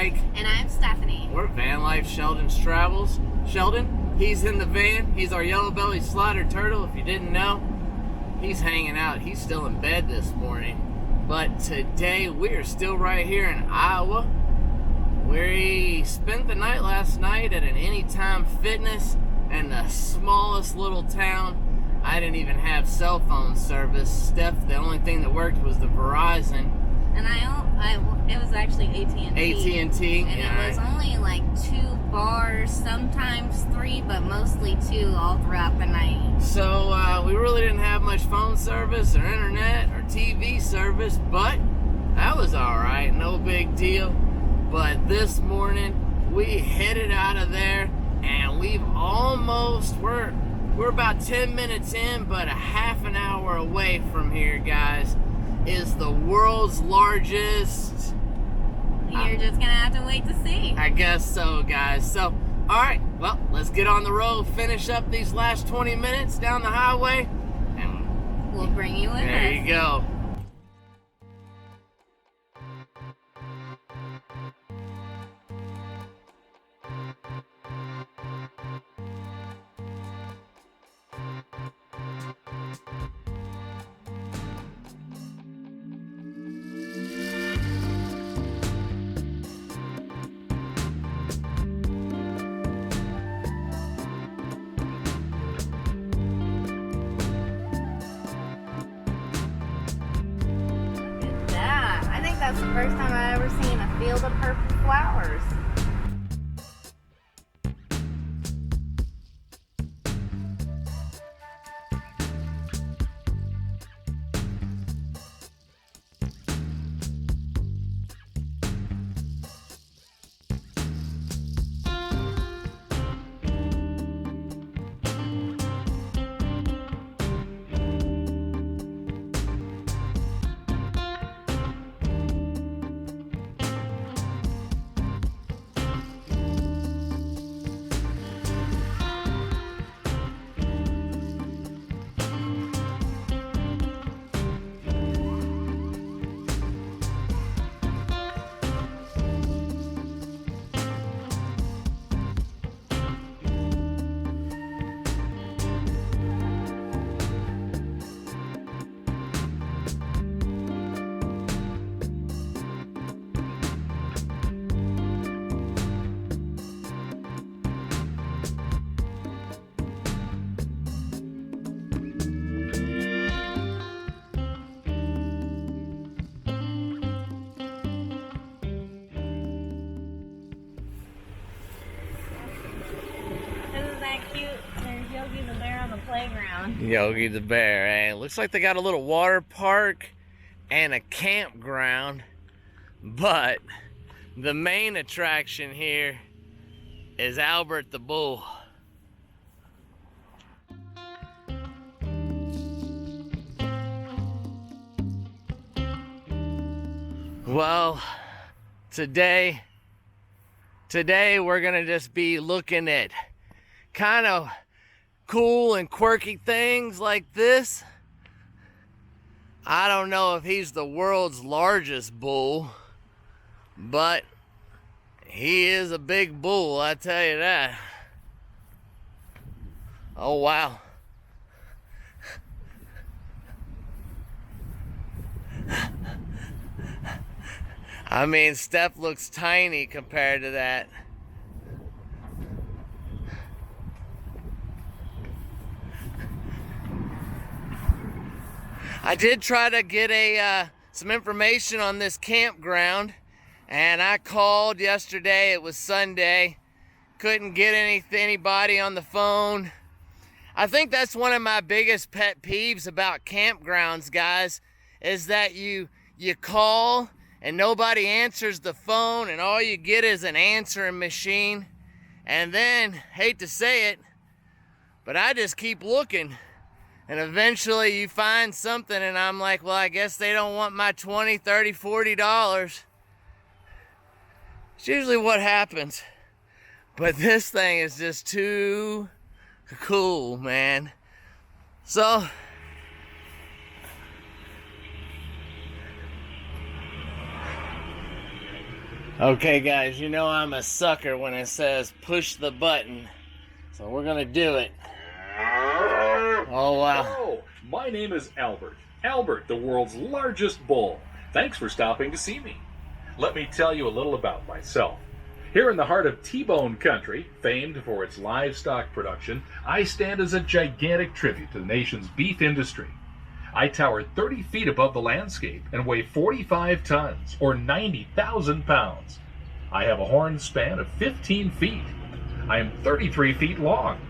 Mike. And I'm Stephanie. We're Vanlife Sheldon's Travels. Sheldon, he's in the van. He's our yellow-bellied slider turtle, if you didn't know. He's hanging out. He's still in bed this morning. But today, we're still right here in Iowa. We spent the night last night at an Anytime Fitness in the smallest little town. I didn't even have cell phone service. Steph, the only thing that worked was the Verizon. And it was actually AT&T. AT&T. And it was only like 2 bars, sometimes 3, but mostly 2 all throughout the night. So we really didn't have much phone service or internet or TV service, but that was all right, no big deal. But this morning we headed out of there, and we're about 10 minutes in, but a half an hour away from here, guys, is the world's largest. You're just gonna have to wait to see. I guess so, guys. So, all right, well, let's get on the road, finish up these last 20 minutes down the highway, and we'll bring you with us. There you go. That's the first time I've ever seen a field of purple flowers. Yogi the bear on the playground. Yogi the bear, eh? Looks like they got a little water park and a campground, but the main attraction here is Albert the bull. Well, today we're gonna just be looking at kind of cool and quirky things like this. I don't know if he's the world's largest bull, but he is a big bull, I tell you that. Oh wow. I mean, Steph looks tiny compared to that. I did try to get some information on this campground, and I called yesterday. It was Sunday. Couldn't get anybody on the phone. I think that's one of my biggest pet peeves about campgrounds, guys, is that you call and nobody answers the phone, and all you get is an answering machine. And then, hate to say it, but I just keep looking. And eventually you find something, and I'm like, well, I guess they don't want my $20, $30, $40. It's usually what happens. But this thing is just too cool, man. So, Okay guys, you know I'm a sucker when it says push the button. So we're gonna do it. Oh wow. Hello, my name is Albert. Albert, the world's largest bull. Thanks for stopping to see me. Let me tell you a little about myself. Here in the heart of T-bone country, famed for its livestock production, I stand as a gigantic tribute to the nation's beef industry. I tower 30 feet above the landscape and weigh 45 tons, or 90,000 pounds. I have a horn span of 15 feet. I am 33 feet long.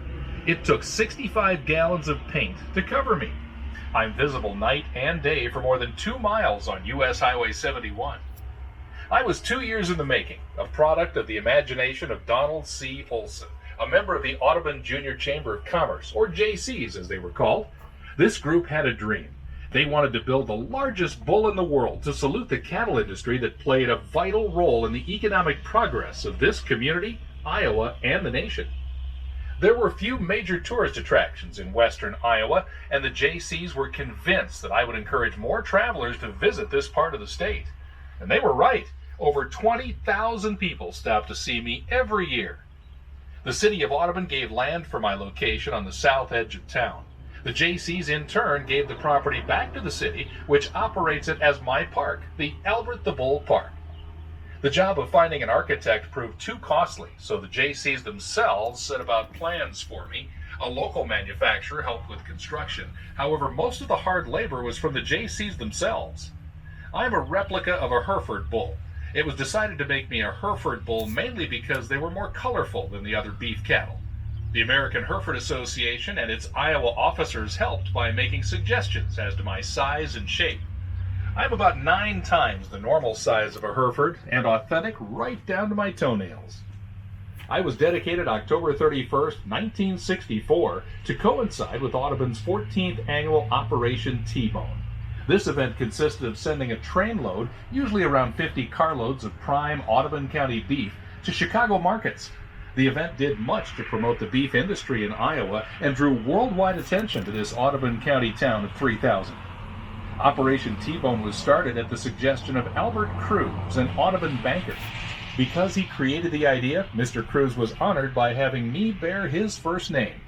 It took 65 gallons of paint to cover me. I'm visible night and day for more than 2 miles on U.S. Highway 71. I was 2 years in the making, a product of the imagination of Donald C. Olson, a member of the Audubon Junior Chamber of Commerce, or JCs as they were called. This group had a dream. They wanted to build the largest bull in the world to salute the cattle industry that played a vital role in the economic progress of this community, Iowa, and the nation. There were few major tourist attractions in western Iowa, and the JCs were convinced that I would encourage more travelers to visit this part of the state. And they were right. Over 20,000 people stopped to see me every year. The city of Audubon gave land for my location on the south edge of town. The JCs in turn gave the property back to the city, which operates it as my park, the Albert the Bull Park. The job of finding an architect proved too costly, so the JCs themselves set about plans for me. A local manufacturer helped with construction. However, most of the hard labor was from the JCs themselves. I am a replica of a Hereford bull. It was decided to make me a Hereford bull mainly because they were more colorful than the other beef cattle. The American Hereford Association and its Iowa officers helped by making suggestions as to my size and shape. I'm about 9 times the normal size of a Hereford and authentic right down to my toenails. I was dedicated October 31st, 1964 to coincide with Audubon's 14th annual Operation T-Bone. This event consisted of sending a trainload, usually around 50 carloads of prime Audubon County beef, to Chicago markets. The event did much to promote the beef industry in Iowa and drew worldwide attention to this Audubon County town of 3,000. Operation T-Bone was started at the suggestion of Albert Cruz, an Audubon banker. Because he created the idea, Mr. Cruz was honored by having me bear his first name.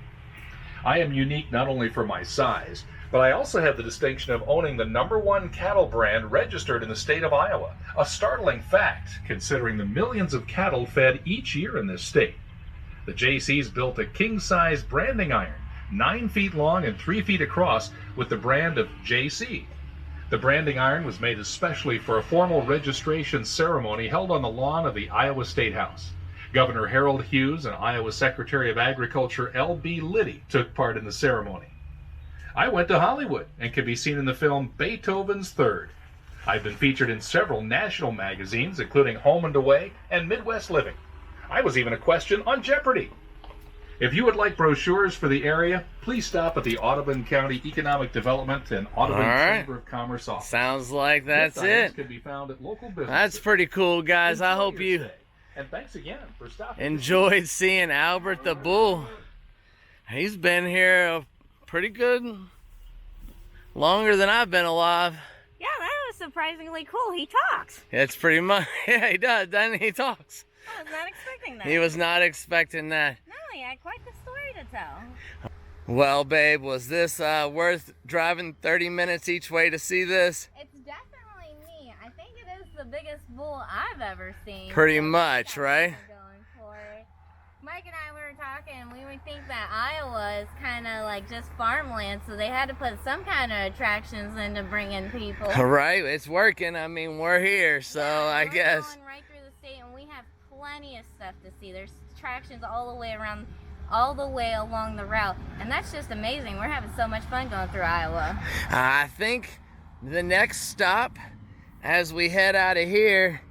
I am unique not only for my size, but I also have the distinction of owning the #1 cattle brand registered in the state of Iowa, a startling fact considering the millions of cattle fed each year in this state. The JCs built a king-size branding iron, 9 feet long and 3 feet across, with the brand of JC. The branding iron was made especially for a formal registration ceremony held on the lawn of the Iowa State House. Governor Harold Hughes and Iowa Secretary of Agriculture L.B. Liddy took part in the ceremony. I went to Hollywood and can be seen in the film Beethoven's Third. I've been featured in several national magazines, including Home and Away and Midwest Living. I was even a question on Jeopardy! If you would like brochures for the area, please stop at the Audubon County Economic Development and Audubon Chamber of Commerce office. Sounds like that's it. Can be found at local businesses. That's pretty cool, guys. I hope you and thanks again for stopping. Enjoyed seeing Albert the Bull. He's been here pretty good, longer than I've been alive. Yeah, that was surprisingly cool. He talks. It's pretty much, yeah, he does, doesn't he? He talks. I was not expecting that. He was not expecting that. No, he had quite the story to tell. Well, babe, was this worth driving 30 minutes each way to see this? It's definitely neat. I think it is the biggest bull I've ever seen. Pretty much, right? Going for it. Mike and I were talking, we would think that Iowa is kind of like just farmland, so they had to put some kind of attractions in to bring in people. Right, it's working. I mean, we're here, so yeah, I guess. We're going right through the state, and we have plenty of stuff to see. There's attractions all the way around, all the way along the route, and that's just amazing. We're having so much fun going through Iowa. I think the next stop as we head out of here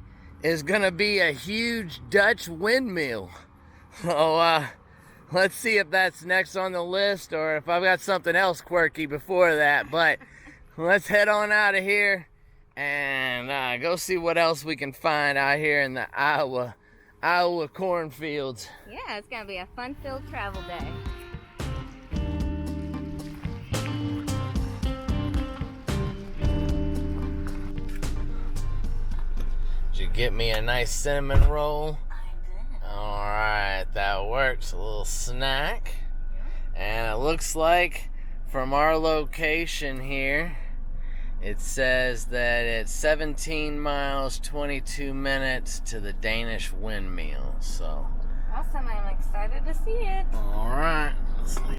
is gonna be a huge Dutch windmill. So let's see if that's next on the list or if I've got something else quirky before that. But let's head on out of here and go see what else we can find out here in the Iowa cornfields. Yeah, it's gonna be a fun-filled travel day. Did you get me a nice cinnamon roll? I did. Alright, that works. A little snack. And it looks like from our location here, it says that it's 17 miles, 22 minutes to the Danish windmill. So, Awesome. I'm excited to see it. alright. Let's leave.